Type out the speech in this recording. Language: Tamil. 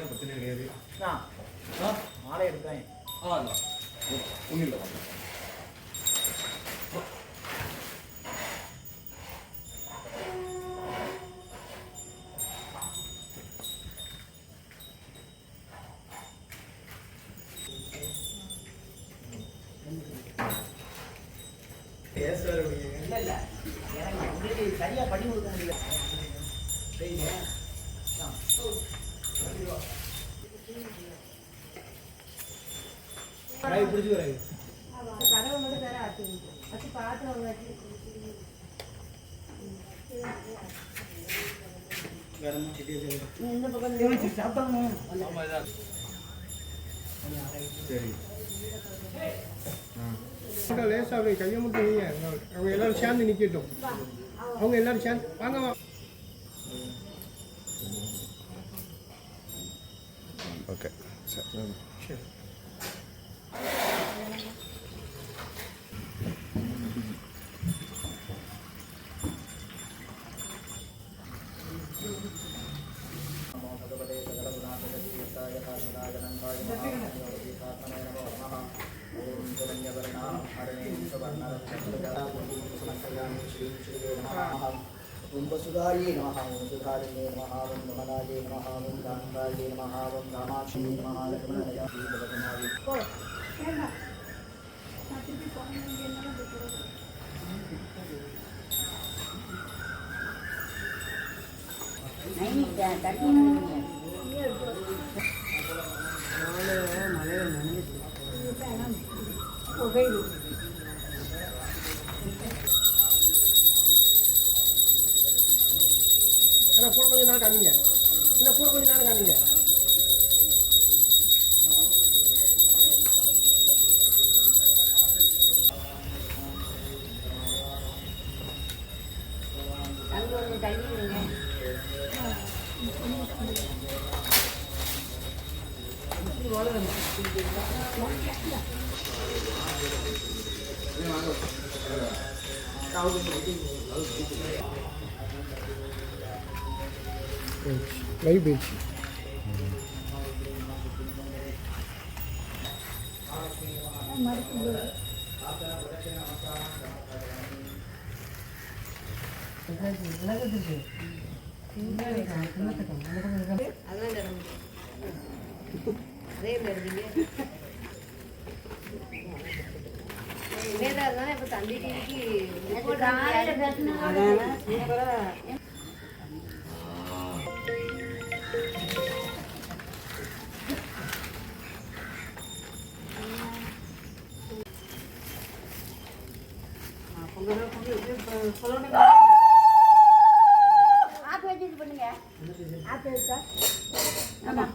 பிரச்சனை கிடையாது. ஆளை எடுத்தேன். ஒன்றும் இல்லை. இல்லை எனக்கு உங்களுக்கு சரியாக பண்ணி கொடுக்க முடியல. பிடிச்சி வராது கதவை மட்டும் தர ஆச்சு வச்சு பார்த்து இந்த பக்கம் சாப்பிட்டாங்க. சரி லேசாக அப்படி கையை மட்டும் நீங்க அவங்க எல்லாரும் சேர்ந்து நிற்கட்டும். அவங்க எல்லாரும் சேர்ந்து வாங்க. ஓகே சரி சரி ओम वसुधाये नमः ओम सुधारिणे नमः ओम नमनाये नमः ओम गांधाये नमः ओम कामाक्षी नमः लक्ष्मणाय भगवनाय ओ केना साथी भी कौन है ना देखो नहीं तटी नहीं ये मले नने ओ गई கூட கொஞ்சம் நேரம் காமிங்க. இன்னும் கூட கொஞ்சம் நேரம் காமிங்க. அங்கே ஒன்று தண்ணி விடுங்க. லைவ் பேச்சு இப்போ தம்பிக்கு ஆப் வச்சு பண்ணுங்க. ஆப் இருக்கா? ஆமாம்.